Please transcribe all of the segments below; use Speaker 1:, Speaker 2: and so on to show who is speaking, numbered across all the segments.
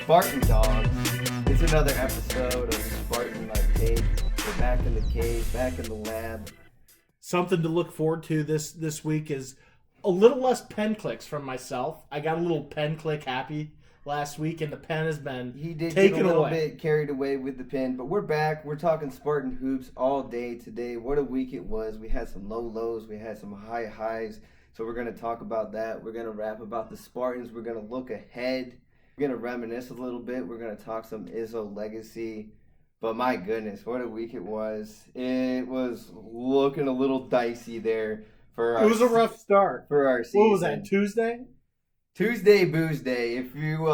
Speaker 1: Spartan dog. It's another episode of Spartan Cave. We're back in the cave, back in the lab.
Speaker 2: Something to look forward to this week is a little less pen clicks from myself. I got a little pen click happy last week, and the pen has been
Speaker 1: He did
Speaker 2: taken
Speaker 1: get a little
Speaker 2: away.
Speaker 1: bit carried away with the pen, but we're back. We're talking Spartan hoops all day today. What a week it was. We had some low lows. We had some high highs. So we're going to talk about that. We're going to rap about the Spartans. We're going to look ahead. We're going to reminisce a little bit. We're going to talk some Izzo legacy. But my goodness, what a week it was. It was looking a little dicey there for our
Speaker 2: It was a rough start.
Speaker 1: for our season.
Speaker 2: What was that, Tuesday?
Speaker 1: Tuesday booze day. If you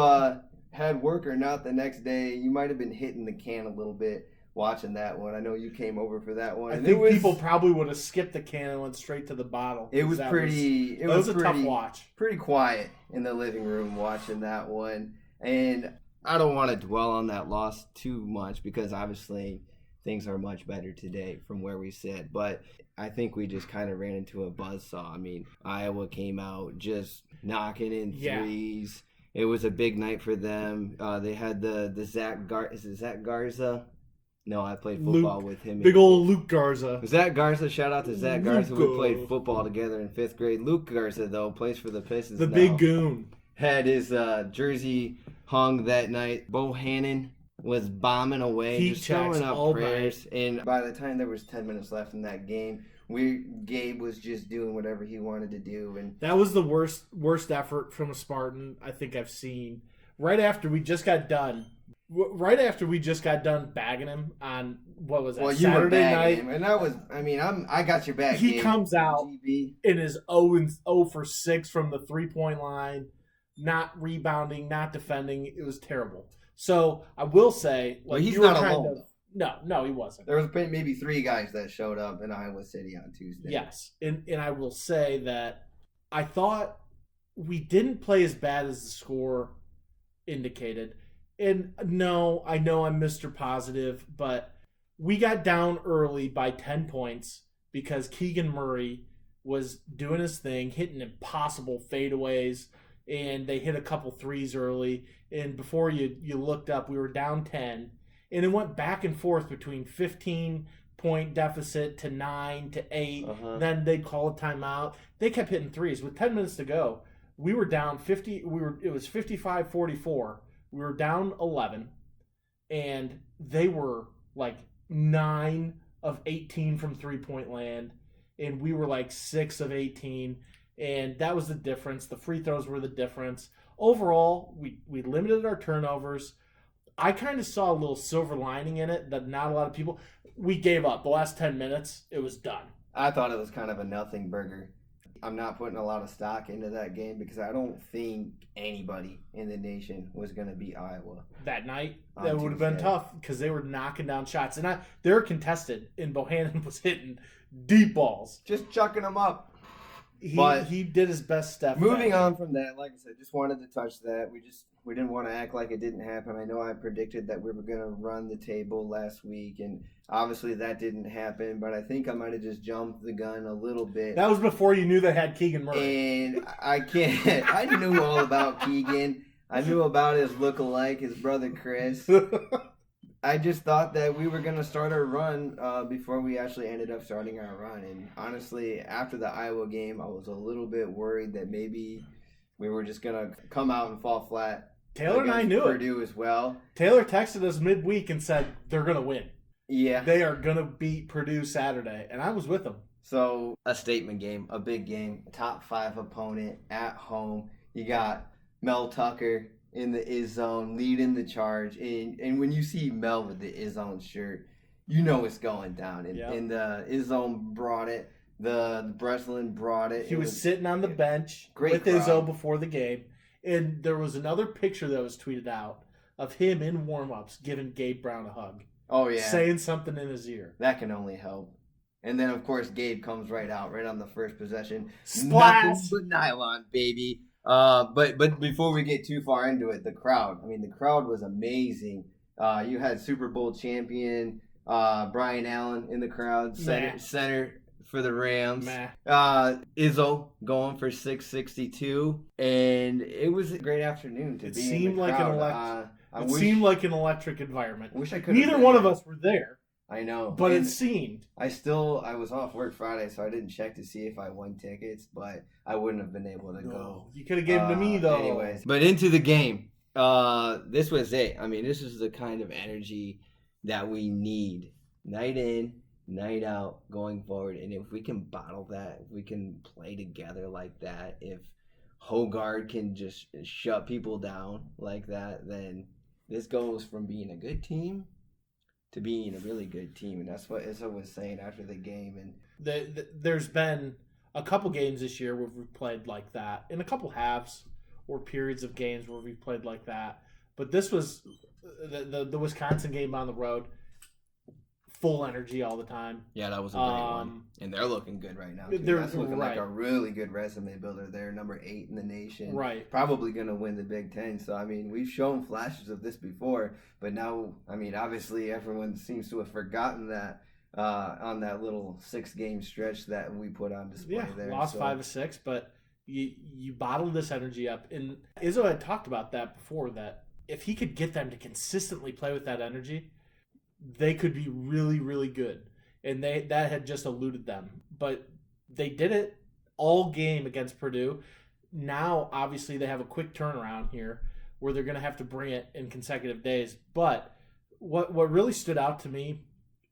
Speaker 1: had work or not the next day, you might have been hitting the can a little bit watching that one. I know you came over for that one.
Speaker 2: I
Speaker 1: And
Speaker 2: think people probably would have skipped the can and went straight to the bottle.
Speaker 1: It was pretty. It was
Speaker 2: a tough watch.
Speaker 1: Pretty quiet in the living room watching that one, and I don't want to dwell on that loss too much because obviously things are much better today from where we sit. But I think we just kind of ran into a buzzsaw. I mean, Iowa came out just knocking in threes. It was a big night for them. They had the Zach Garza? No, I played football with him.
Speaker 2: Big old Luke Garza.
Speaker 1: Zach Garza, shout out to Zach Garza.
Speaker 2: Luke.
Speaker 1: We played football together in 5th grade. Luke Garza, though, plays for the Pistons
Speaker 2: The
Speaker 1: now.
Speaker 2: big goon.
Speaker 1: Had his jersey hung that night. Bohannon was bombing away,
Speaker 2: Heat
Speaker 1: just
Speaker 2: checks
Speaker 1: throwing up
Speaker 2: all
Speaker 1: prayers. And by the time there was 10 minutes left in that game, Gabe was just doing whatever he wanted to do. And
Speaker 2: That was the worst effort from a Spartan I think I've seen. Right after we just got done bagging him on, what was that, Saturday night?
Speaker 1: him, and that was, I got your back.
Speaker 2: He
Speaker 1: Gabe.
Speaker 2: comes out
Speaker 1: GB.
Speaker 2: and is 0 for 6 from the 3-point line, not rebounding, not defending. It was terrible. So I will say,
Speaker 1: Well, he's
Speaker 2: you were
Speaker 1: not
Speaker 2: kind
Speaker 1: alone.
Speaker 2: No, he wasn't.
Speaker 1: There was maybe 3 guys that showed up in Iowa City on Tuesday.
Speaker 2: Yes, and I will say that I thought we didn't play as bad as the score indicated. And no, I know I'm Mr. Positive, but we got down early by 10 points because Keegan Murray was doing his thing, hitting impossible fadeaways, and they hit a couple threes early. And before you looked up, we were down 10. And it went back and forth between 15-point deficit to 9 to 8. Then they'd call a timeout. They kept hitting threes. With 10 minutes to go, we were down 50. It was 55-44. We were down 11, and they were like 9 of 18 from 3-point land, and we were like 6 of 18, and that was the difference. The free throws were the difference. Overall, we limited our turnovers. I kind of saw a little silver lining in it that not a lot of people. We gave up. The last 10 minutes, it was done.
Speaker 1: I thought it was kind of a nothing burger. I'm not putting a lot of stock into that game because I don't think anybody in the nation was going to beat Iowa.
Speaker 2: That night,
Speaker 1: On
Speaker 2: that would have been
Speaker 1: Tuesday.
Speaker 2: tough because they were knocking down shots. And they were contested, and Bohannon was hitting deep balls.
Speaker 1: Just chucking them up.
Speaker 2: He did his best stuff.
Speaker 1: Moving on from that, like I said, just wanted to touch that. We didn't want to act like it didn't happen. I know I predicted that we were going to run the table last week, and obviously that didn't happen, but I think I might have just jumped the gun a little bit.
Speaker 2: That was before you knew they had Keegan Murray.
Speaker 1: And I knew all about Keegan. I knew about his look-alike, his brother Chris. I just thought that we were going to start our run before we actually ended up starting our run. And honestly, after the Iowa game, I was a little bit worried that maybe we were just going to come out and fall flat.
Speaker 2: Taylor and I knew
Speaker 1: Purdue as well.
Speaker 2: Taylor texted us midweek and said they're going to win.
Speaker 1: Yeah.
Speaker 2: They are going to beat Purdue Saturday, and I was with them.
Speaker 1: So, a statement game, a big game, a top 5 opponent at home. You got Mel Tucker in the Izzone, leading the charge. And when you see Mel with the Izzone shirt, you know it's going down. And the Izzone brought it. The Breslin brought it.
Speaker 2: He was sitting on the bench
Speaker 1: Great
Speaker 2: with Izzo
Speaker 1: crowd.
Speaker 2: before the game. And there was another picture that was tweeted out of him in warm-ups giving Gabe Brown a hug.
Speaker 1: Oh, yeah.
Speaker 2: Saying something in his ear.
Speaker 1: That can only help. And then, of course, Gabe comes right out, right on the first possession.
Speaker 2: Splash!
Speaker 1: Nothing but nylon, baby. But before we get too far into it, the crowd. I mean, the crowd was amazing. You had Super Bowl champion Brian Allen in the crowd, center for the Rams. Izzo going for 662, and it was a great afternoon to be in the crowd.
Speaker 2: It seemed like an electric environment.
Speaker 1: Wish I could.
Speaker 2: Neither one of us were there.
Speaker 1: I know.
Speaker 2: But it seemed.
Speaker 1: I was off work Friday, so I didn't check to see if I won tickets, but I wouldn't have been able to go.
Speaker 2: You could have given them to me, though.
Speaker 1: Anyways. But into the game. This was it. I mean, this is the kind of energy that we need. Night in, night out, going forward. And if we can bottle that, if we can play together like that, if Hogard can just shut people down like that, then this goes from being a good team to being a really good team. And that's what Izzo was saying after the game. And
Speaker 2: there's been a couple games this year where we've played like that, in a couple halves or periods of games where we've played like that. But this was the Wisconsin game on the road. Full energy all the time.
Speaker 1: Yeah, that was a great one. And they're looking good right now, too. That's looking like a really good resume builder. They're number 8 in the nation.
Speaker 2: Right.
Speaker 1: Probably going to win the Big Ten. So, I mean, we've shown flashes of this before. But now, I mean, obviously everyone seems to have forgotten that on that little 6-game stretch that we put on display there.
Speaker 2: Lost 5 of 6, but you bottled this energy up. And Izzo had talked about that before, that if he could get them to consistently play with that energy, they could be really, really good. And that had just eluded them. But they did it all game against Purdue. Now, obviously, they have a quick turnaround here where they're going to have to bring it in consecutive days. But what really stood out to me,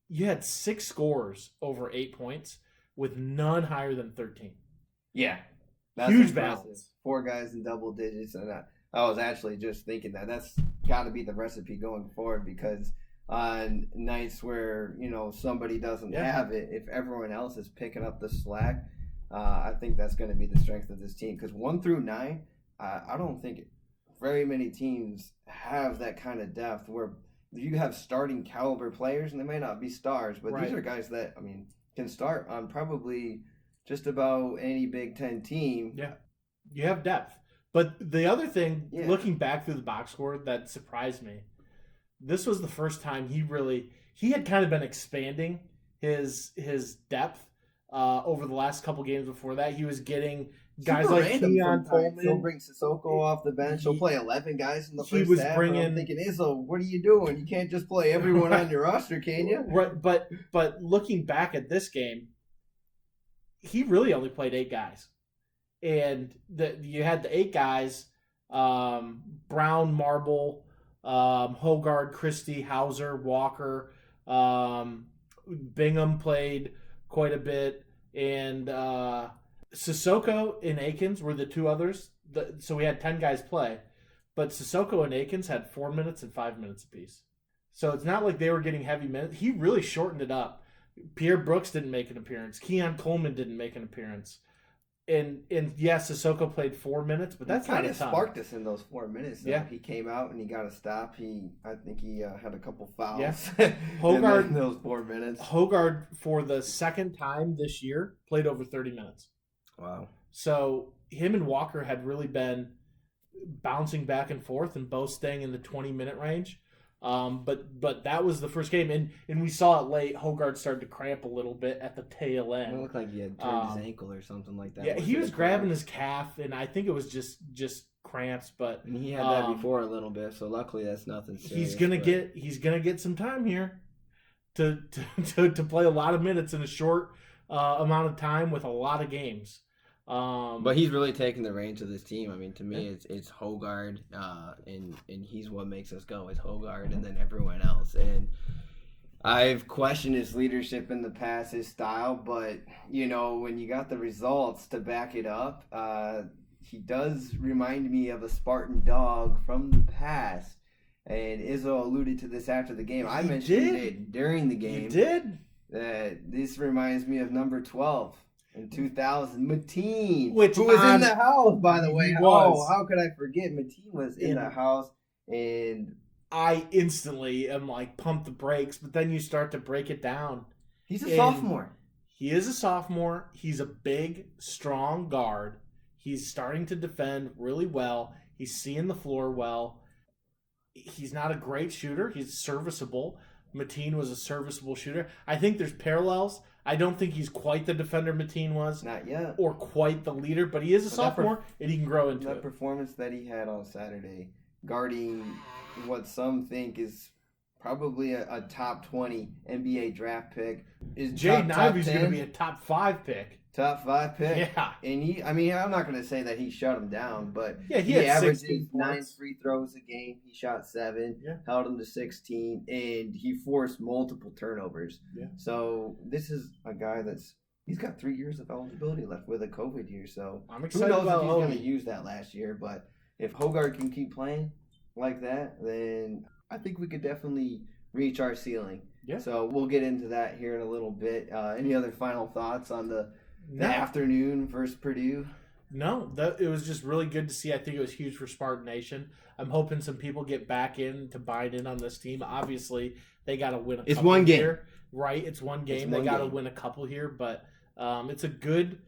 Speaker 2: you had 6 scorers over 8 points with none higher than 13.
Speaker 1: Yeah. That's
Speaker 2: huge
Speaker 1: impressive.
Speaker 2: balance.
Speaker 1: 4 guys in double digits. And I was actually just thinking that's got to be the recipe going forward, because on nights where, somebody doesn't have it, if everyone else is picking up the slack, I think that's going to be the strength of this team. Because 1 through 9, I don't think very many teams have that kind of depth where you have starting caliber players, and they may not be stars, but these are guys that, can start on probably just about any Big Ten team.
Speaker 2: Yeah, you have depth. But the other thing, looking back through the box score, that surprised me, this was the first time he had kind of been expanding his depth over the last couple games before that. He was getting guys like Keon Coleman.
Speaker 1: He'll bring Sissoko off the bench. He'll play 11 guys in the first half. I'm thinking, Izzo, what are you doing? You can't just play everyone on your roster, can you?
Speaker 2: Right, but looking back at this game, he really only played 8 guys. And you had the 8 guys, Brown, Marble, Hogard, Christie, Hauser, Walker, Bingham played quite a bit, and Sissoko and Akins were the 2 others. So we had 10 guys play, but Sissoko and Akins had 4 minutes and 5 minutes apiece. So it's not like they were getting heavy minutes. He really shortened it up. Pierre Brooks didn't make an appearance. Keon Coleman didn't make an appearance. And yes, Sissoko played 4 minutes, but that's
Speaker 1: kind of sparked us in those 4 minutes.
Speaker 2: Yeah,
Speaker 1: he came out and he got a stop. I think he had a couple fouls.
Speaker 2: Yeah, Hogard
Speaker 1: in those 4 minutes.
Speaker 2: Hogard, for the second time this year, played over 30 minutes.
Speaker 1: Wow! So
Speaker 2: him and Walker had really been bouncing back and forth, and both staying in the 20-minute range. But that was the first game, and we saw it late. Hogard started to cramp a little bit at the tail end.
Speaker 1: It looked like he had turned his ankle or something like that.
Speaker 2: Yeah, he was grabbing his calf, and I think it was just cramps. But
Speaker 1: and he had that before a little bit, so luckily that's nothing serious.
Speaker 2: He's gonna get some time here to play a lot of minutes in a short amount of time with a lot of games.
Speaker 1: But he's really taking the reins of this team. I mean, to me, it's Hogard, and he's what makes us go. It's Hogard, and then everyone else. And I've questioned his leadership in the past, his style, but when you got the results to back it up, he does remind me of a Spartan dog from the past. And Izzo alluded to this after the game. I mentioned it during the game.
Speaker 2: You did.
Speaker 1: This reminds me of number 12. In 2000, Mateen,
Speaker 2: who
Speaker 1: was in the house, by the way. How could I forget? Mateen was in the house, and
Speaker 2: I instantly am like, pump the brakes, but then you start to break it down.
Speaker 1: He's a sophomore.
Speaker 2: He is a sophomore. He's a big, strong guard. He's starting to defend really well. He's seeing the floor well. He's not a great shooter. He's serviceable. Mateen was a serviceable shooter. I think there's parallels. I don't think he's quite the defender Mateen was.
Speaker 1: Not yet.
Speaker 2: Or quite the leader, but he is a sophomore, and he can grow into it.
Speaker 1: That performance that he had on Saturday, guarding what some think is probably a top 20 NBA draft pick. Is
Speaker 2: Jaden Ivey's going to
Speaker 1: 10?
Speaker 2: be a top 5 pick.
Speaker 1: Top 5 pick?
Speaker 2: Yeah.
Speaker 1: And I'm not going to say that he shut him down, but
Speaker 2: yeah, he had
Speaker 1: averaged
Speaker 2: 16
Speaker 1: 9
Speaker 2: points.
Speaker 1: free throws a game. He shot 7,
Speaker 2: Yeah.
Speaker 1: held him to 16, and he forced multiple turnovers.
Speaker 2: Yeah.
Speaker 1: So this is a guy he's got 3 years of eligibility left with a COVID year. So
Speaker 2: I'm
Speaker 1: who
Speaker 2: excited
Speaker 1: knows
Speaker 2: about
Speaker 1: if he's going to
Speaker 2: Hogan.
Speaker 1: use that last year. But if Hogarth can keep playing like that, then I think we could definitely reach our ceiling.
Speaker 2: Yeah.
Speaker 1: So we'll get into that here in a little bit. Any other final thoughts on the afternoon versus Purdue?
Speaker 2: No, it was just really good to see. I think it was huge for Spartan Nation. I'm hoping some people get back in to buy in on this team. Obviously, they got to win a couple.
Speaker 1: It's one game.
Speaker 2: Here, right? It's one game. They got to win a couple here, but it's a good.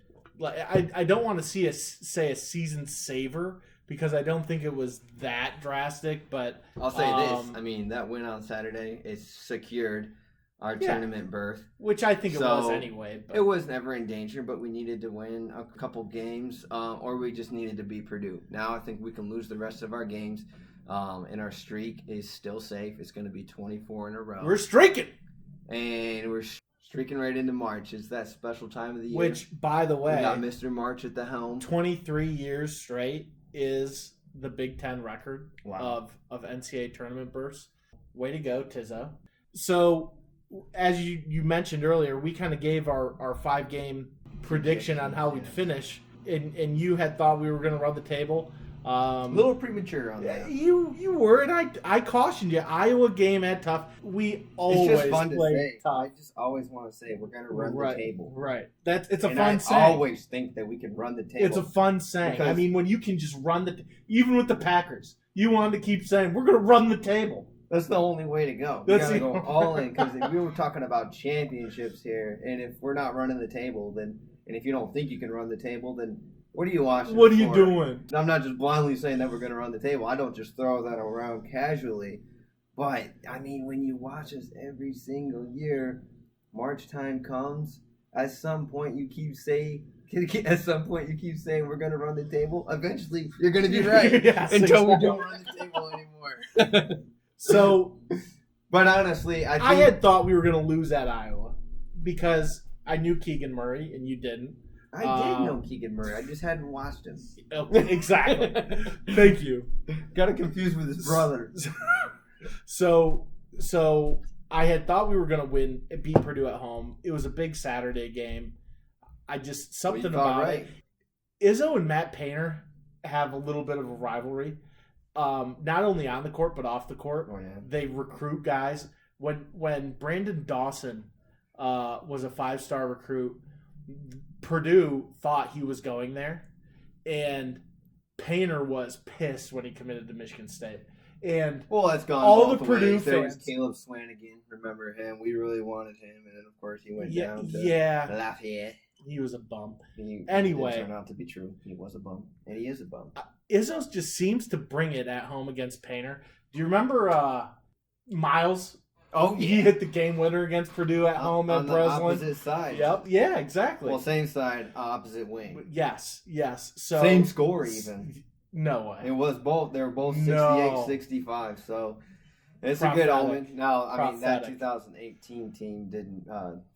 Speaker 2: I don't want to say a season saver because I don't think it was that drastic. But
Speaker 1: I'll say this: I mean, that win on Saturday is secured our tournament berth,
Speaker 2: which I think it was anyway. But.
Speaker 1: It was never in danger, but we needed to win a couple games, or we just needed to beat Purdue. Now I think we can lose the rest of our games, and our streak is still safe. It's going to be 24 in a row.
Speaker 2: We're streaking,
Speaker 1: and we're streaking right into March. It's that special time of the year.
Speaker 2: Which, by the way,
Speaker 1: we got Mr. March at the helm.
Speaker 2: 23 years straight is the Big Ten record of NCAA tournament berths. Way to go, Izzo. So, as you mentioned earlier, we kind of gave our 5-game prediction on how we'd finish, and you had thought we were going to run the table.
Speaker 1: A little premature on that.
Speaker 2: You were, and I cautioned you. Iowa game had tough. We always
Speaker 1: it's just fun to
Speaker 2: play
Speaker 1: say.
Speaker 2: tough.
Speaker 1: I just always want to say we're going to run the table.
Speaker 2: Right. It's a
Speaker 1: and
Speaker 2: fun
Speaker 1: I
Speaker 2: saying.
Speaker 1: always think that we can run the table.
Speaker 2: It's a fun saying. I mean, when you can just run even with the Packers, you wanted to keep saying, we're going to run the table.
Speaker 1: That's the only way to go. We got to go all in, because if we were talking about championships here, and if we're not running the table, then, and if you don't think you can run the table, then what are you watching?
Speaker 2: What are you doing?
Speaker 1: I'm not just blindly saying that we're going to run the table. I don't just throw that around casually. But, I mean, when you watch us every single year, March time comes, at some point you keep saying we're going to run the table. Eventually, you're going to be right
Speaker 2: Yes,
Speaker 1: until we don't run the table anymore.
Speaker 2: So,
Speaker 1: but honestly, I
Speaker 2: had thought we were going to lose at Iowa because I knew Keegan Murray and you didn't.
Speaker 1: I did know Keegan Murray. I just hadn't watched him.
Speaker 2: Exactly. Thank you.
Speaker 1: Got it confused with his brother.
Speaker 2: So I had thought we were going to beat Purdue at home. It was a big Saturday game. Something about it. Izzo and Matt Painter have a little bit of a rivalry. Not only on the court but off the court.
Speaker 1: Oh, yeah.
Speaker 2: They recruit guys. When Brandon Dawson was a 5-star recruit, Purdue thought he was going there, and Painter was pissed when he committed to Michigan State. And
Speaker 1: that's gone.
Speaker 2: All the Purdue
Speaker 1: ways. There
Speaker 2: fans.
Speaker 1: was Caleb Swanigan. Remember him? We really wanted him, and then of course he went down to Lafayette.
Speaker 2: He was a bum.
Speaker 1: Anyway, it turned out to be true. He was a bum, and he is a bum.
Speaker 2: Izzo just seems to bring it at home against Painter. Do you remember Miles?
Speaker 1: Oh, yeah.
Speaker 2: He hit the game winner against Purdue at home at Breslin.
Speaker 1: On the opposite side.
Speaker 2: Yep. Yeah, exactly.
Speaker 1: Well, same side, opposite wing.
Speaker 2: Yes. So
Speaker 1: same score even.
Speaker 2: No way.
Speaker 1: It was both. They were both 68-65. So it's a good omen. No, I mean that 2018 team didn't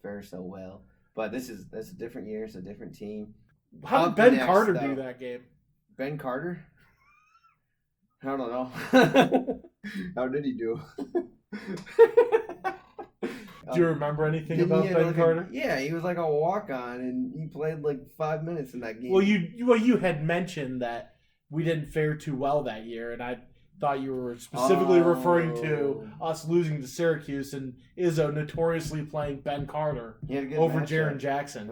Speaker 1: fare so well. But that's a different year. It's a different team.
Speaker 2: How did Ben Carter do that game?
Speaker 1: Ben Carter? I don't know. How did he do?
Speaker 2: Do you remember anything about Ben Carter?
Speaker 1: Yeah, he was like a walk-on, and he played like 5 minutes in that game.
Speaker 2: Well, you had mentioned that we didn't fare too well that year, and I thought you were specifically referring to us losing to Syracuse and Izzo notoriously playing Ben Carter over Jaren Jackson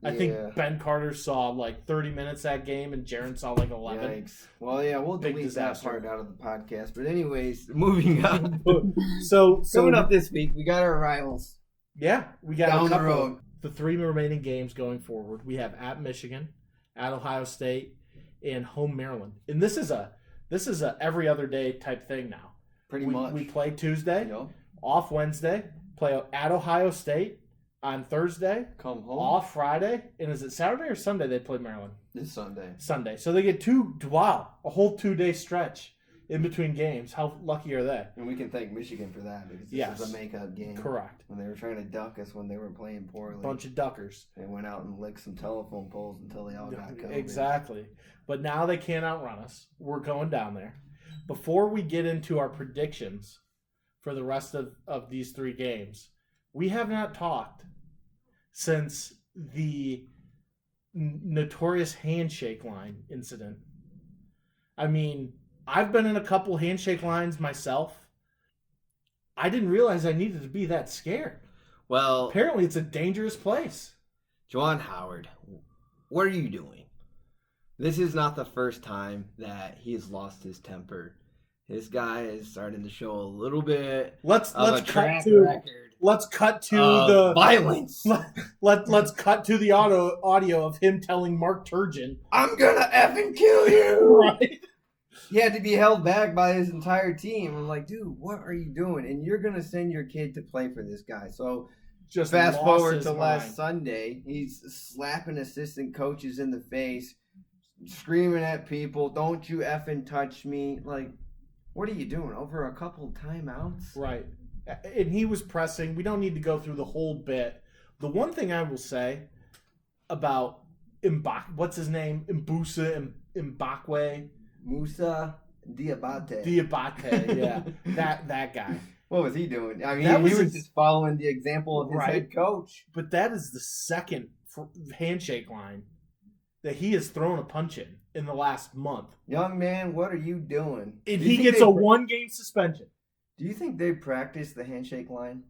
Speaker 2: I think Ben Carter saw like 30 minutes that game and Jaren saw like 11.
Speaker 1: Yikes. Well, yeah, we'll delete that part out of the podcast. But anyways, moving on.
Speaker 2: so
Speaker 1: coming up this week, we got our rivals.
Speaker 2: Yeah, we got
Speaker 1: down
Speaker 2: a couple.
Speaker 1: The road.
Speaker 2: The 3 remaining games going forward, we have at Michigan, at Ohio State, and home Maryland. And this is a every other day type thing now.
Speaker 1: Pretty much.
Speaker 2: We play Tuesday, off Wednesday, play at Ohio State on Thursday,
Speaker 1: come home,
Speaker 2: off Friday, and is it Saturday or Sunday they play Maryland?
Speaker 1: It's Sunday.
Speaker 2: Sunday. So they get a whole 2-day stretch. in between games. How lucky are they?
Speaker 1: And we can thank Michigan for that because this is a makeup game.
Speaker 2: Correct.
Speaker 1: When they were trying to duck us when they were playing poorly.
Speaker 2: Bunch of duckers.
Speaker 1: They went out and licked some telephone poles until they all got COVID.
Speaker 2: Exactly. But now they can't outrun us. We're going down there. Before we get into our predictions for the rest of these 3 games, we have not talked since the notorious handshake line incident. I mean, I've been in a couple handshake lines myself. I didn't realize I needed to be that scared.
Speaker 1: Well,
Speaker 2: apparently it's a dangerous place.
Speaker 1: Juwan Howard, what are you doing? This is not the first time that he has lost his temper. This guy is starting to show a little bit
Speaker 2: let's
Speaker 1: cut
Speaker 2: to the
Speaker 1: violence.
Speaker 2: Let's cut to the audio of him telling Mark Turgeon,
Speaker 1: "I'm gonna effing kill you."
Speaker 2: Right?
Speaker 1: He had to be held back by his entire team. I'm like, dude, what are you doing? And you're gonna send your kid to play for this guy. So
Speaker 2: just
Speaker 1: fast forward to last Sunday, he's slapping assistant coaches in the face, screaming at people, "Don't you effing touch me!" Like, what are you doing? Over a couple timeouts?
Speaker 2: Right. And he was pressing. We don't need to go through the whole bit. The one thing I will say about what's his name? Mbakwe.
Speaker 1: Musa Diabate.
Speaker 2: Yeah. that guy.
Speaker 1: What was he doing? I mean, he was just following the example of his head coach.
Speaker 2: But that is the second handshake line that he has thrown a punch in the last month.
Speaker 1: Young man, what are you doing?
Speaker 2: And he gets a 1-game suspension.
Speaker 1: Do you think they practice the handshake line?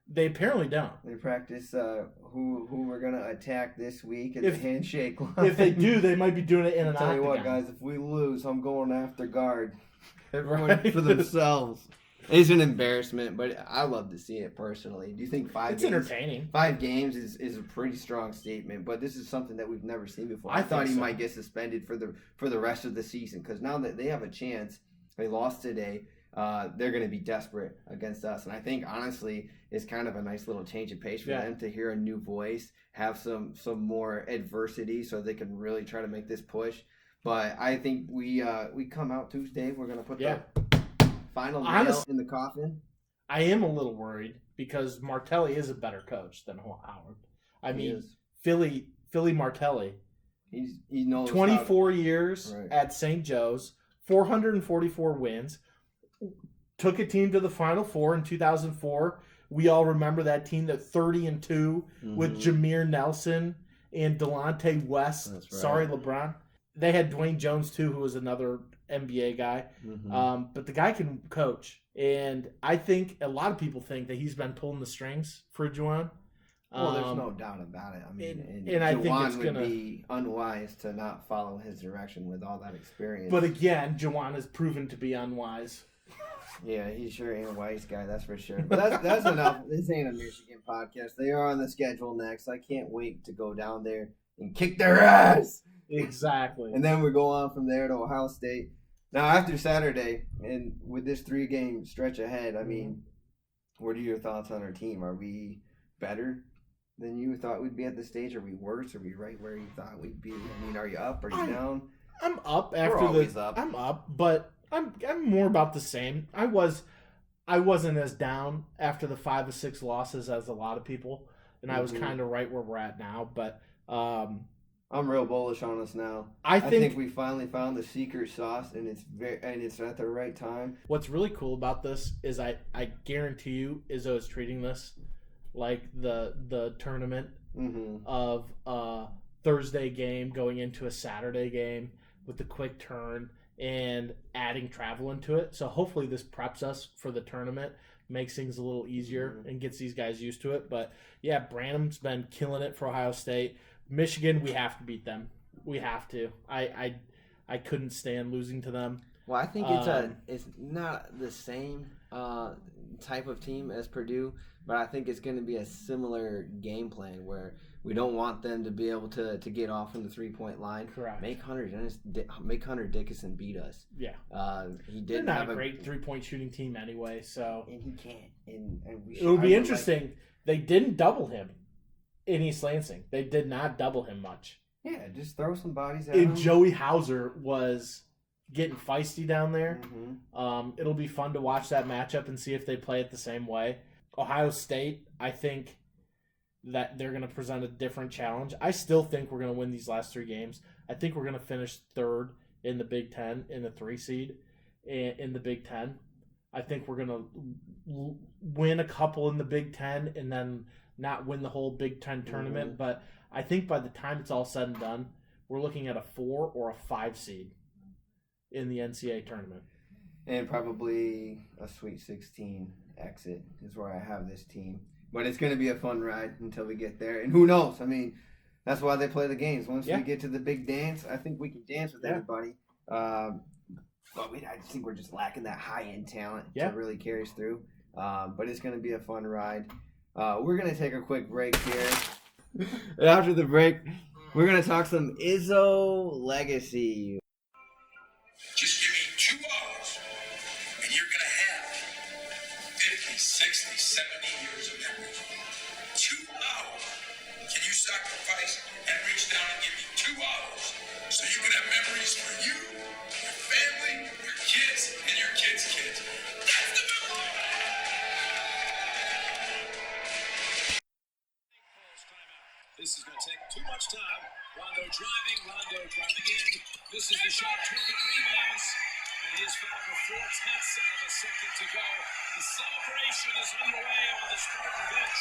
Speaker 2: They apparently don't.
Speaker 1: They practice who we're going to attack this week at the handshake line.
Speaker 2: If they do, they might be doing it in an octagon.
Speaker 1: Tell you what, guys, if we lose, I'm going after guard. Everyone for themselves. It's an embarrassment, but I love to see it personally. Do you think
Speaker 2: It's entertaining.
Speaker 1: 5 games is a pretty strong statement, but this is something that we've never seen before. I thought he might get suspended for the rest of the season because now that they have a chance, they lost today. They're going to be desperate against us. And I think, honestly, it's kind of a nice little change of pace for them to hear a new voice, have some more adversity so they can really try to make this push. But I think we come out Tuesday. We're going to put the final nail in the coffin.
Speaker 2: I am a little worried because Martelli is a better coach than Howard. I mean, Philly Martelli.
Speaker 1: He knows
Speaker 2: 24 years at St. Joe's, 444 wins. Took a team to the Final Four in 2004. We all remember that team, that 30-2 with Jameer Nelson and Delonte West.
Speaker 1: That's right.
Speaker 2: Sorry, LeBron. They had Dwayne Jones too, who was another NBA guy. But the guy can coach, and I think a lot of people think that he's been pulling the strings for Juwan.
Speaker 1: Well, there's no doubt about it. I mean,
Speaker 2: and I think it's
Speaker 1: would be unwise to not follow his direction with all that experience.
Speaker 2: But again, Juwan has proven to be unwise.
Speaker 1: Yeah, he sure ain't a wise guy, that's for sure. But that's enough. This ain't a Michigan podcast. They are on the schedule next. I can't wait to go down there and kick their ass.
Speaker 2: Exactly.
Speaker 1: And then we go on from there to Ohio State. Now, after Saturday, and with this 3-game stretch ahead, I mean, what are your thoughts on our team? Are we better than you thought we'd be at this stage? Are we worse? Are we right where you thought we'd be? I mean, are you up? Are you down?
Speaker 2: I'm up after
Speaker 1: We're always up.
Speaker 2: I'm up, but I'm more about the same. I wasn't as down after the 5 or 6 losses as a lot of people, and I was kind of right where we're at now. But
Speaker 1: I'm real bullish on us now. I think we finally found the secret sauce, and it's at the right time.
Speaker 2: What's really cool about this is I guarantee you Izzo is treating this like the tournament of a Thursday game going into a Saturday game with the quick turn and adding travel into it. So hopefully this preps us for the tournament, makes things a little easier and gets these guys used to it. But yeah, Branham's been killing it for Ohio State. Michigan, we have to beat them. We have to. I couldn't stand losing to them.
Speaker 1: Well, I think it's not the same type of team as Purdue, but I think it's going to be a similar game plan where we don't want them to be able to get off from the 3-point line.
Speaker 2: Correct.
Speaker 1: Make Hunter Dickinson beat us.
Speaker 2: Yeah.
Speaker 1: He did
Speaker 2: not have a great 3-point shooting team anyway, so
Speaker 1: and he can't. And
Speaker 2: it would be interesting. They didn't double him in East Lansing. They did not double him much.
Speaker 1: Yeah, just throw some bodies at
Speaker 2: and
Speaker 1: him.
Speaker 2: Joey Hauser was getting feisty down there.
Speaker 1: Mm-hmm.
Speaker 2: It'll be fun to watch that matchup and see if they play it the same way. Ohio State, I think that they're going to present a different challenge. I still think we're going to win these last 3 games. I think we're going to finish 3rd in the Big Ten, in the 3 seed in the Big Ten. I think we're going to win a couple in the Big Ten and then not win the whole Big Ten tournament.
Speaker 1: Mm-hmm.
Speaker 2: But I think by the time it's all said and done, we're looking at a 4 or a 5 seed in the NCAA tournament.
Speaker 1: And probably a Sweet 16 exit is where I have this team. But it's going to be a fun ride until we get there. And who knows? I mean, that's why they play the games. Once we get to the big dance, I think we can dance with everybody. But I think we're just lacking that high-end talent to really carry us through. But it's going to be a fun ride. We're going to take a quick break here. And after the break, we're going to talk some Izzo legacy.
Speaker 3: Just give me 2 hours, and you're going to have 50, 60, 70 years of memory. 2 hours. Can you sacrifice and reach down and give me 2 hours so you can have memories for you, your family, your kids, and your kids' kids? That's the memory.
Speaker 4: This is going to take too much time. Rondo driving in. This is the shot, 20 rebounds, and he has fouled with 4/10 of a second to go. The celebration is underway on the Spartan bench.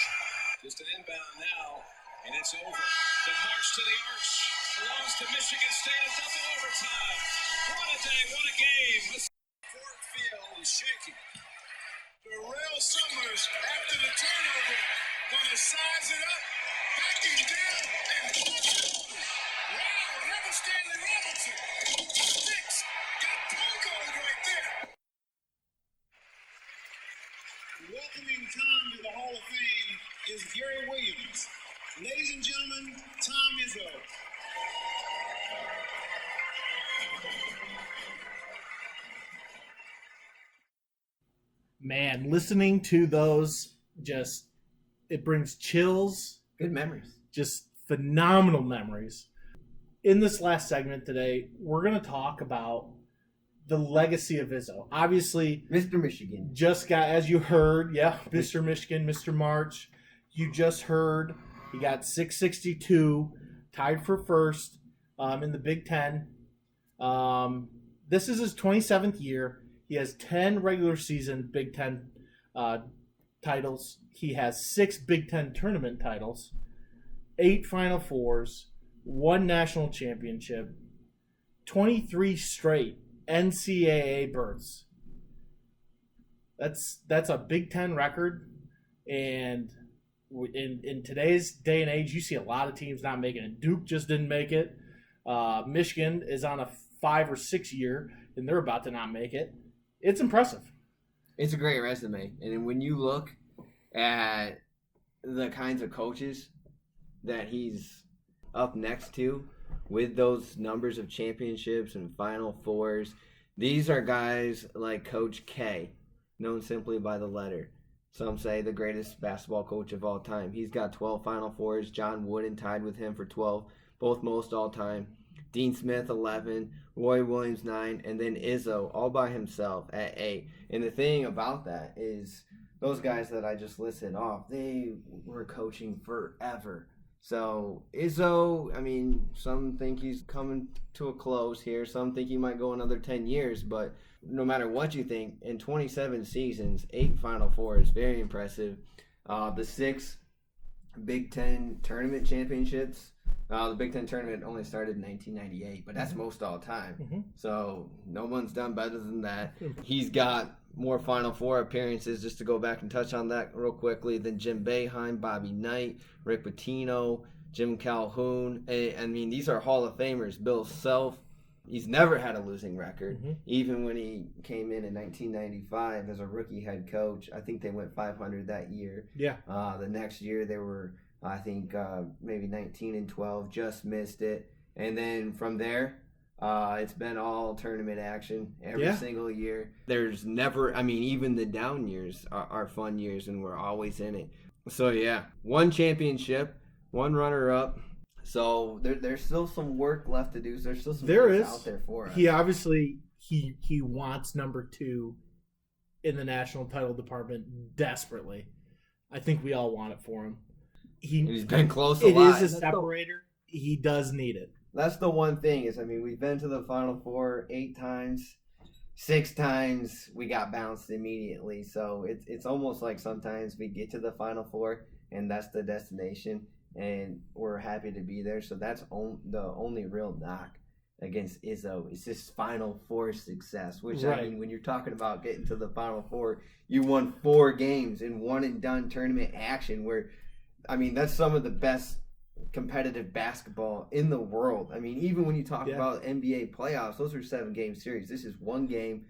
Speaker 4: Just an inbound now, and it's over. The march to the arch belongs to Michigan State. A double overtime. What a day, what a game. Ford Field is shaking. Darrell Summers, after the turnover, going to size it up. Backing down and wow, never Stanley Robinson. 6 got punkoed right there. Welcoming Tom to the Hall of Fame is Gary Williams. Ladies and gentlemen, Tom Izzo.
Speaker 2: Man, listening to those it brings chills.
Speaker 1: Good memories.
Speaker 2: Just phenomenal memories. In this last segment today, we're going to talk about the legacy of Izzo. Obviously,
Speaker 1: Mr. Michigan.
Speaker 2: Just got, as you heard, Mr. Michigan, Mr. March. You just heard he got 662, tied for first in the Big Ten. This is his 27th year. He has 10 regular season Big Ten titles. He has 6 Big Ten tournament titles, 8 Final Fours, 1 national championship, 23 straight NCAA berths. That's a Big Ten record, and in today's day and age, you see a lot of teams not making it. Duke just didn't make it. Michigan is on a 5 or 6 year, and they're about to not make it. It's impressive.
Speaker 1: It's a great resume, and when you look at the kinds of coaches that he's up next to with those numbers of championships and Final Fours, these are guys like Coach K, known simply by the letter. Some say the greatest basketball coach of all time. He's got 12 Final Fours. John Wooden tied with him for 12, both most all time. Dean Smith, 11. Roy Williams, 9. And then Izzo, all by himself, at 8. And the thing about that is those guys that I just listed off, they were coaching forever. So Izzo, I mean, some think he's coming to a close here. Some think he might go another 10 years. But no matter what you think, in 27 seasons, 8 Final Fours, very impressive. The 6 Big Ten tournament championships. The Big Ten tournament only started in 1998, but that's most all time.
Speaker 2: Mm-hmm.
Speaker 1: So no one's done better than that. He's got more Final Four appearances, just to go back and touch on that real quickly, than Jim Boeheim, Bobby Knight, Rick Pitino, Jim Calhoun. I mean, these are Hall of Famers. Bill Self, he's never had a losing record.
Speaker 2: Mm-hmm.
Speaker 1: Even when he came in 1995 as a rookie head coach, I think they went 500 that year.
Speaker 2: Yeah.
Speaker 1: The next year they were, I think, maybe 19-12, just missed it. And then from there, it's been all tournament action every single year. There's never, I mean, even the down years are fun years, and we're always in it. So, yeah, 1 championship, 1 runner-up. So there's still some work left to do. So there's still some things out there for us.
Speaker 2: he wants number 2 in the national title department desperately. I think we all want it for him.
Speaker 1: He's been close a lot.
Speaker 2: It is a separator. He does need it.
Speaker 1: That's the one thing is, we've been to the Final Four 8 times. 6 times we got bounced immediately. So it's almost like sometimes we get to the Final Four and that's the destination and we're happy to be there. So that's the only real knock against Izzo. It's this Final Four success, which
Speaker 2: right.
Speaker 1: when you're talking about getting to the Final Four, you won 4 games in one and done tournament action where, that's some of the best competitive basketball in the world. Even when you talk about NBA playoffs, those are 7-game series. This is 1 game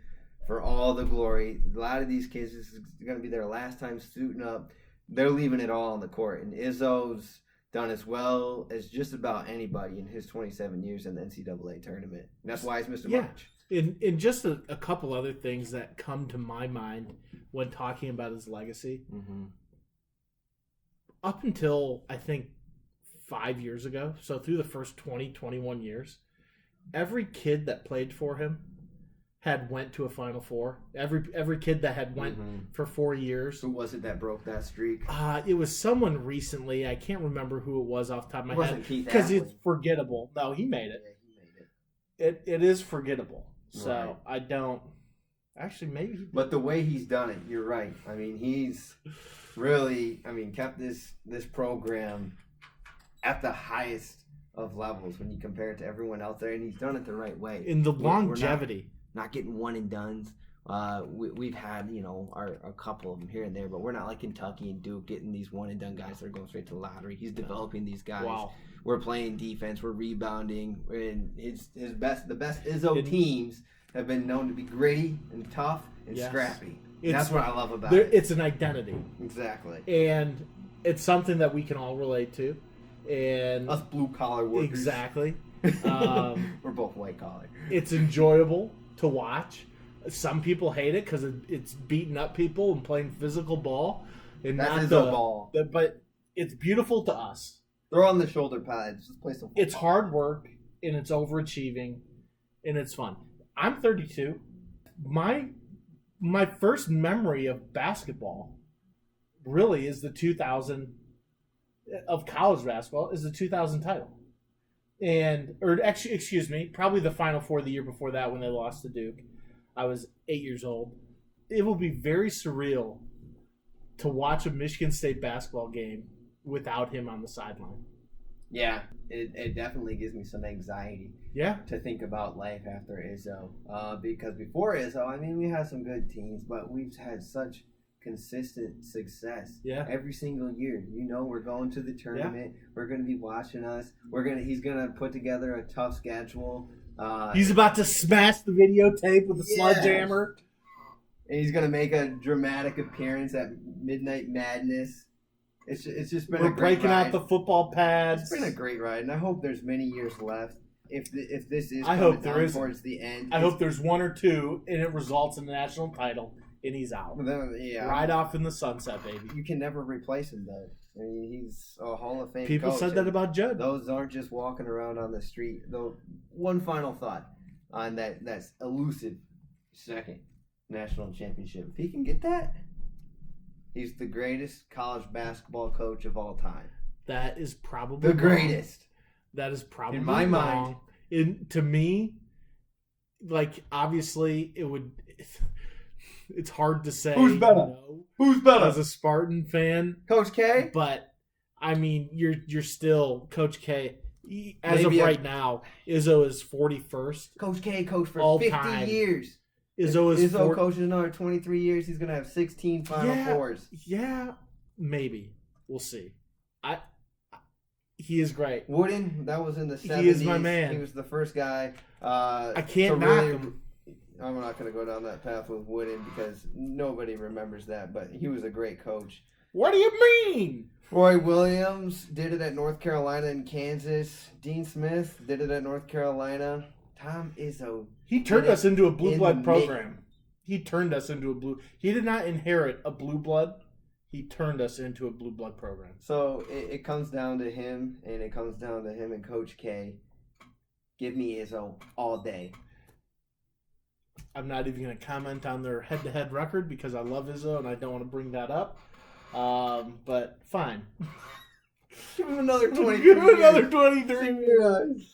Speaker 1: for all the glory. A lot of these kids, this is going to be their last time suiting up. They're leaving it all on the court. And Izzo's done as well as just about anybody in his 27 years in the NCAA tournament. And that's why he's Mr. March.
Speaker 2: And just a couple other things that come to my mind when talking about his legacy. Mm-hmm. Up until, I think, 5 years ago, so through the first 21 years, every kid that played for him had went to a Final Four. Every kid that had went for 4 years.
Speaker 1: Who was it that broke that streak?
Speaker 2: It was someone recently. I can't remember who it was off the top of my head.
Speaker 1: Because
Speaker 2: it's forgettable. No, he made it.
Speaker 1: Yeah, he made it.
Speaker 2: It is forgettable. So
Speaker 1: right.
Speaker 2: I don't... Actually, maybe...
Speaker 1: But the way he's done it, you're right. He's really, kept this program at the highest of levels when you compare it to everyone else there, and he's done it the right way.
Speaker 2: In the longevity.
Speaker 1: We're not getting one and dones. We've had, a couple of them here and there, but we're not like Kentucky and Duke getting these one and done guys that are going straight to the lottery. He's developing these guys.
Speaker 2: Wow.
Speaker 1: We're playing defense. We're rebounding. And the best Izzo teams have been known to be gritty and tough and scrappy. That's what I love about it.
Speaker 2: It's an identity.
Speaker 1: Exactly.
Speaker 2: And it's something that we can all relate to. And
Speaker 1: us blue-collar workers.
Speaker 2: Exactly.
Speaker 1: We're both white-collar.
Speaker 2: It's enjoyable to watch. Some people hate it because it's beating up people and playing physical ball. And
Speaker 1: That's
Speaker 2: not
Speaker 1: Izzo ball.
Speaker 2: But it's beautiful to us.
Speaker 1: Throw on the shoulder pads. Just play some football.
Speaker 2: It's hard work, and it's overachieving, and it's fun. I'm 32. My first memory of basketball really is the 2000 of college basketball is the 2000 title. Excuse me, probably the Final Four the year before that when they lost to Duke. I was 8 years old. It will be very surreal to watch a Michigan State basketball game without him on the sideline.
Speaker 1: Yeah, it definitely gives me some anxiety.
Speaker 2: Yeah,
Speaker 1: to think about life after Izzo. Because before Izzo, we had some good teams, but we've had such consistent success.
Speaker 2: Yeah.
Speaker 1: Every single year. We're going to the tournament. Yeah. We're going to be watching us. He's going to put together a tough schedule.
Speaker 2: He's about to smash the videotape with a sledgehammer.
Speaker 1: And he's going to make a dramatic appearance at Midnight Madness. It's just been a great ride. We're
Speaker 2: breaking out the football pads.
Speaker 1: It's been a great ride, and I hope there's many years left. If this is towards the end.
Speaker 2: I hope there's 1 or 2, and it results in the national title, and he's out. Right off in the sunset, baby.
Speaker 1: You can never replace him, though. He's a Hall of Fame
Speaker 2: People
Speaker 1: coach,
Speaker 2: said that about Judd.
Speaker 1: Those aren't just walking around on the street. Though, one final thought on that's elusive second national championship. If he can get that, he's the greatest college basketball coach of all time.
Speaker 2: That is probably
Speaker 1: the greatest.
Speaker 2: That is probably
Speaker 1: in my mind.
Speaker 2: To me, obviously, it would. It's hard to say.
Speaker 1: Who's better? Who's better?
Speaker 2: As a Spartan fan,
Speaker 1: Coach K.
Speaker 2: But you're still Coach K. As of right now, Izzo is 41st.
Speaker 1: Coach K coached for 50 years. Izzo coaches another 23 years. He's gonna have 16 Final Fours.
Speaker 2: Yeah, maybe. We'll see. He is great.
Speaker 1: Wooden, that was in the 70s.
Speaker 2: He is my man.
Speaker 1: He was the first guy.
Speaker 2: I can't knock him.
Speaker 1: I'm not going to go down that path with Wooden because nobody remembers that, but he was a great coach.
Speaker 2: What do you mean?
Speaker 1: Roy Williams did it at North Carolina and Kansas. Dean Smith did it at North Carolina. Tom Izzo.
Speaker 2: He turned us into a blue blood program. He turned us into a blue. He did not inherit a blue blood. He turned us into a blue blood program.
Speaker 1: So it comes down to him, and it comes down to him and Coach K. Give me Izzo all day.
Speaker 2: I'm not even going to comment on their head-to-head record because I love Izzo and I don't want to bring that up. But fine.
Speaker 1: Give him another 23
Speaker 2: Give him another
Speaker 1: years.
Speaker 2: 23
Speaker 1: Yeah.
Speaker 2: years.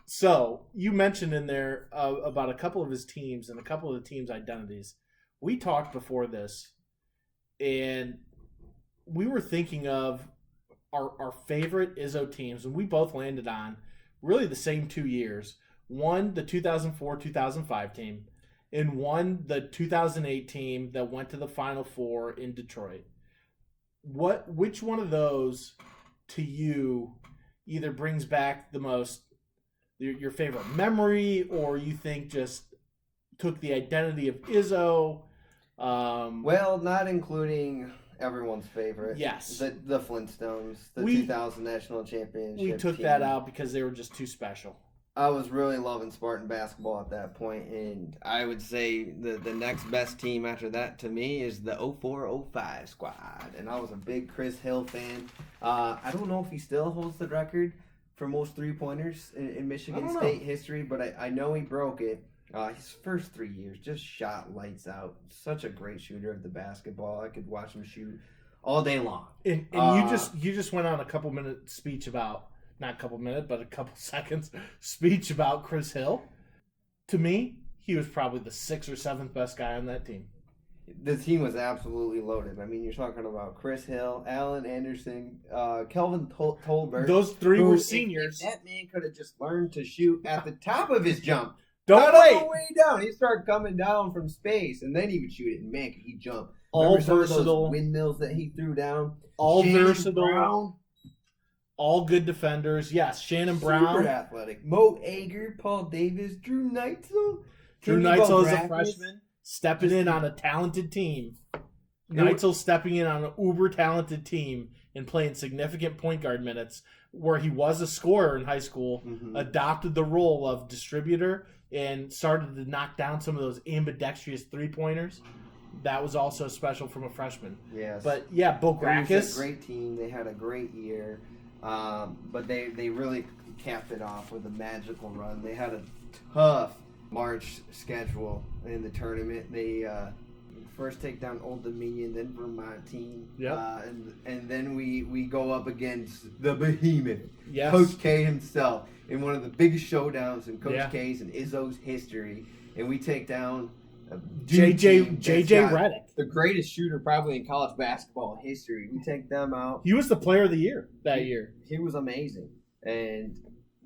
Speaker 2: So, you mentioned in there about a couple of his teams and a couple of the teams' identities. We talked before this, and we were thinking of our favorite Izzo teams, and we both landed on really the same 2 years. One, the 2004-2005 team, and one, the 2008 team that went to the Final Four in Detroit. Which one of those to you either brings back the most your favorite memory, or you think just took the identity of Izzo?
Speaker 1: Well, not including everyone's favorite.
Speaker 2: Yes.
Speaker 1: The Flintstones, the 2000 National Championship
Speaker 2: We took
Speaker 1: team.
Speaker 2: that out because they were just too special.
Speaker 1: I was really loving Spartan basketball at that point, and I would say the next best team after that to me is the 04-05 squad, and I was a big Chris Hill fan. I don't know if he still holds the record for most three-pointers in Michigan State history, but I know he broke it. His first 3 years just shot lights out. Such a great shooter of the basketball. I could watch him shoot all day long.
Speaker 2: And you just went on a couple minute speech about, not a couple minutes, but a couple seconds speech about Chris Hill. To me, he was probably the 6th or 7th best guy on that team.
Speaker 1: The team was absolutely loaded. I mean, you're talking about Chris Hill, Allen Anderson, Kelvin Tolbert.
Speaker 2: Those three were seniors.
Speaker 1: If that man could have just learned to shoot at the top of his jump.
Speaker 2: Don't
Speaker 1: Not
Speaker 2: wait.
Speaker 1: all the way down. He started coming down from space, and then he would shoot it. And man, could he jump?
Speaker 2: All
Speaker 1: Remember some of
Speaker 2: versatile.
Speaker 1: those windmills that he threw down.
Speaker 2: All
Speaker 1: Shannon
Speaker 2: versatile.
Speaker 1: Brown,
Speaker 2: All good defenders. Yes, Shannon Brown.
Speaker 1: super athletic. Mo Ager, Paul Davis, Drew Neitzel.
Speaker 2: Drew
Speaker 1: Timmy
Speaker 2: Neitzel is a
Speaker 1: Bograkis.
Speaker 2: freshman stepping in on a talented team. Neitzel stepping in on an uber talented team and playing significant point guard minutes where he was a scorer in high school, adopted the role of distributor, and started to knock down some of those ambidextrous three-pointers. That was also special from a freshman.
Speaker 1: Yes.
Speaker 2: But, yeah,
Speaker 1: It was
Speaker 2: Bograkis.
Speaker 1: a great team. They had a great year. But they really capped it off with a magical run. They had a tough March schedule in the tournament. They first take down Old Dominion, then Vermont team.
Speaker 2: Yep.
Speaker 1: And then we go up against the behemoth,
Speaker 2: Yes.
Speaker 1: Coach K himself, in one of the biggest showdowns in Coach
Speaker 2: Yeah.
Speaker 1: K's and Izzo's history. And we take down a
Speaker 2: JJ
Speaker 1: team that's
Speaker 2: JJ
Speaker 1: got
Speaker 2: Redick.
Speaker 1: the greatest shooter probably in college basketball history. We take them out.
Speaker 2: He was the player of the year that year.
Speaker 1: He was amazing. And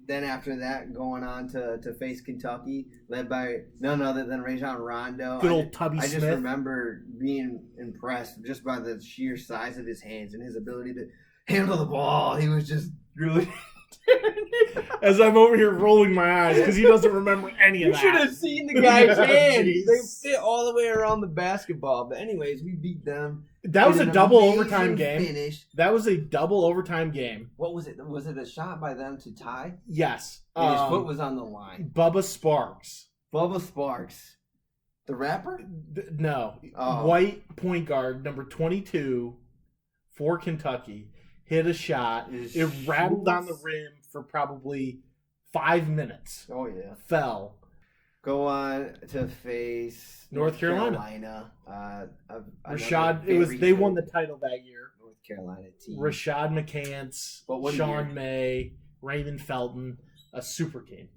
Speaker 1: then after that, going on to face Kentucky, led by none other than Rajon Rondo.
Speaker 2: Good old Tubby
Speaker 1: I just
Speaker 2: Smith.
Speaker 1: remember being impressed just by the sheer size of his hands and his ability to handle the ball. He was just really...
Speaker 2: As I'm over here rolling my eyes because he doesn't remember any of
Speaker 1: You
Speaker 2: that.
Speaker 1: should have seen the guy's hands.
Speaker 2: Jeez.
Speaker 1: They fit all the way around the basketball. But anyways, we beat them.
Speaker 2: That was
Speaker 1: in
Speaker 2: a
Speaker 1: an
Speaker 2: double
Speaker 1: amazing
Speaker 2: overtime game.
Speaker 1: Finish.
Speaker 2: That was a double overtime game.
Speaker 1: What was it? Was it a shot by them to tie?
Speaker 2: Yes.
Speaker 1: And his foot was on the line.
Speaker 2: Bubba Sparks.
Speaker 1: Bubba Sparks. The rapper?
Speaker 2: No.
Speaker 1: Oh.
Speaker 2: White point guard, number 22 for Kentucky, hit a shot.
Speaker 1: His
Speaker 2: It rattled on the
Speaker 1: shoes?
Speaker 2: rim for probably 5 minutes.
Speaker 1: Oh, yeah.
Speaker 2: Fell.
Speaker 1: Go on to face
Speaker 2: North Carolina.
Speaker 1: Rashad.
Speaker 2: Rashad, they won the title that year.
Speaker 1: North Carolina team.
Speaker 2: Rashad McCants,
Speaker 1: But what a
Speaker 2: Sean
Speaker 1: year.
Speaker 2: May, Raymond Felton, a super team.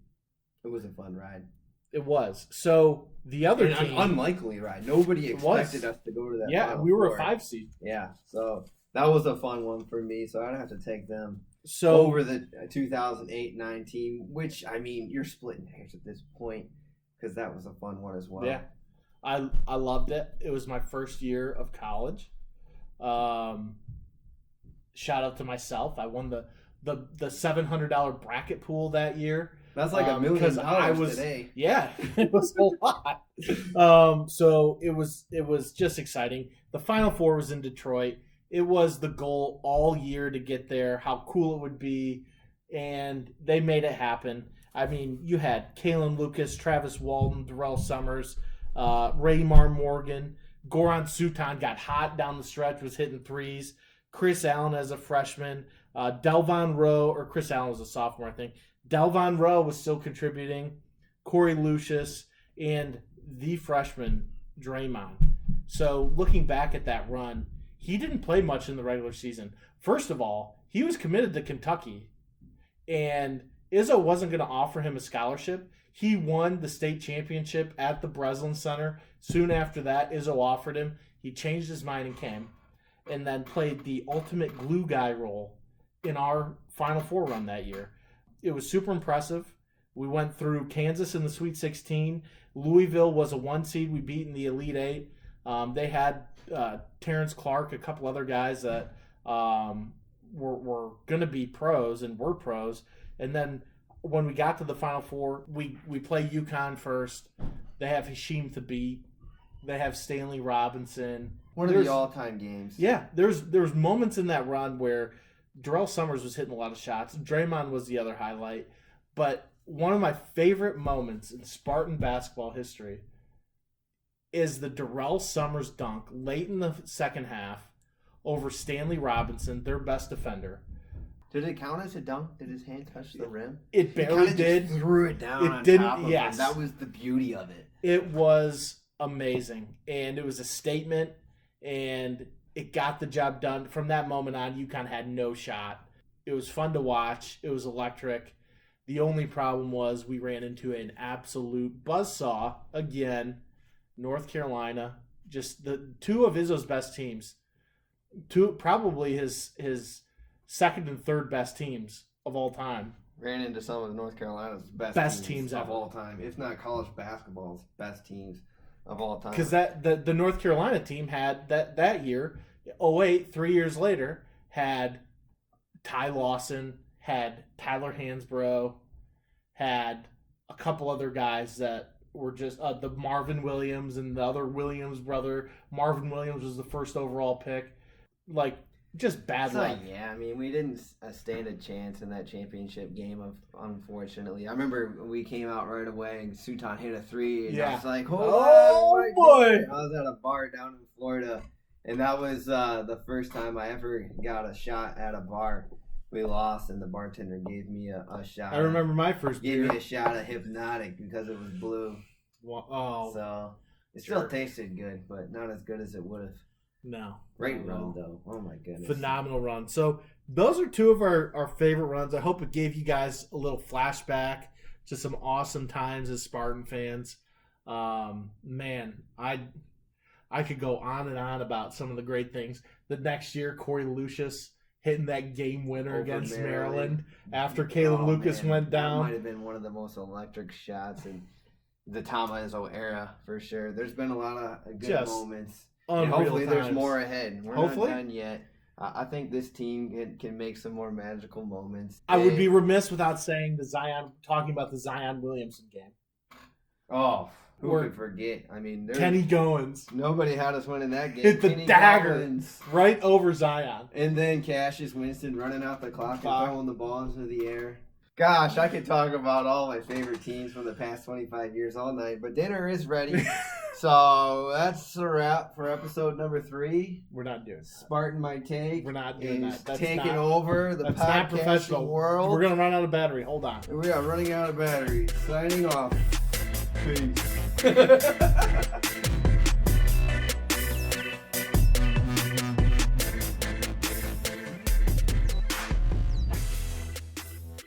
Speaker 1: It was a fun ride.
Speaker 2: It was. So the other
Speaker 1: And an
Speaker 2: team,
Speaker 1: unlikely ride. Nobody
Speaker 2: It was.
Speaker 1: expected us to go to that.
Speaker 2: yeah,
Speaker 1: Final
Speaker 2: we were
Speaker 1: Four.
Speaker 2: a 5 seed.
Speaker 1: Yeah, so that was a fun one for me. So I'd have to take them
Speaker 2: So
Speaker 1: over the 2008-9 team, which, I mean, you're splitting hairs at this point because that was a fun one as well.
Speaker 2: yeah, I loved it. It was my first year of college. Shout out to myself. I won the $700 bracket pool that year.
Speaker 1: That's like $1 million
Speaker 2: because I was
Speaker 1: today.
Speaker 2: Yeah, it was a lot. So it was just exciting. The Final Four was in Detroit. It was the goal all year to get there. How cool it would be, and they made it happen. I mean, you had Kalen Lucas, Travis Walton, Darrell Summers, Raymar Morgan, Goran Suton got hot down the stretch, was hitting threes. Chris Allen as a freshman, Delvon Rowe, or Chris Allen was a sophomore, I think. Delvon Rowe was still contributing. Corey Lucius, and the freshman Draymond. So looking back at that run, he didn't play much in the regular season. First of all, he was committed to Kentucky, and Izzo wasn't going to offer him a scholarship. He won the state championship at the Breslin Center. Soon after that, Izzo offered him. He changed his mind and came, and then played the ultimate glue guy role in our Final Four run that year. It was super impressive. We went through Kansas in the Sweet 16. Louisville was a 1 seed. We beat in the Elite 8. They had Terrence Clark, a couple other guys that were going to be pros and were pros. And then when we got to the Final Four, we play UConn first. They have Hashim to beat. They have Stanley Robinson.
Speaker 1: One of the all-time games.
Speaker 2: Yeah, there's moments in that run where Darrell Summers was hitting a lot of shots. Draymond was the other highlight. But one of my favorite moments in Spartan basketball history is the Darrell Summers dunk late in the second half over Stanley Robinson, their best defender.
Speaker 1: Did it count as a dunk? Did his hand touch the rim?
Speaker 2: It barely did.
Speaker 1: Just threw it down.
Speaker 2: It didn't.
Speaker 1: Top of
Speaker 2: Yes,
Speaker 1: him. That was the beauty of it.
Speaker 2: It was amazing, and it was a statement, and it got the job done. From that moment on, UConn had no shot. It was fun to watch. It was electric. The only problem was we ran into an absolute buzzsaw again. North Carolina, just the two of Izzo's best teams, probably his second and third best teams of all time.
Speaker 1: Ran into some of North Carolina's
Speaker 2: best teams
Speaker 1: of
Speaker 2: ever.
Speaker 1: all time, if not college basketball's best teams of all time.
Speaker 2: Because the North Carolina team had that year, 2008, 3 years later, had Ty Lawson, had Tyler Hansbrough, had a couple other guys that were just the Marvin Williams and the other Williams brother. Marvin Williams was the first overall pick. Like, just bad luck.
Speaker 1: Yeah, I mean, we didn't stand a chance in that championship game, unfortunately. I remember we came out right away and Sutan hit a three, and I was like,
Speaker 2: oh boy!
Speaker 1: I was at a bar down in Florida, and that was the first time I ever got a shot at a bar. We lost, and the bartender gave me a shot.
Speaker 2: I remember my first beer.
Speaker 1: Gave me a shot of Hypnotic because it was blue. So it still tasted good, but not as good as it would have.
Speaker 2: No.
Speaker 1: Great run, though. Oh, my goodness.
Speaker 2: Phenomenal run. So those are two of our favorite runs. I hope it gave you guys a little flashback to some awesome times as Spartan fans. Man, I could go on and on about some of the great things. The next year, Corey Lucius hitting that game winner against Maryland after Caleb Lucas went down.
Speaker 1: That might have been one of the most electric shots in the Tom Izzo era, for sure. There's been a lot of good moments. And hopefully there's more ahead. We're not done yet. I think this team can make some more magical moments.
Speaker 2: I would be remiss without saying talking about the Zion Williamson game.
Speaker 1: Oh, who could forget? I mean,
Speaker 2: Kenny Goins.
Speaker 1: Nobody had us winning that game.
Speaker 2: Hit the
Speaker 1: Kenny
Speaker 2: dagger
Speaker 1: Goins.
Speaker 2: right over Zion.
Speaker 1: And then Cassius Winston running out the clock and throwing the ball into the air. Gosh, I could talk about all my favorite teams from the past 25 years all night, but dinner is ready. So that's a wrap for episode number 3.
Speaker 2: We're not doing that.
Speaker 1: Spartan My Take.
Speaker 2: We're not doing that. That's
Speaker 1: taking over the podcasting world.
Speaker 2: We're going to run out of battery. Hold on.
Speaker 1: We are running out of battery. Signing off. Peace.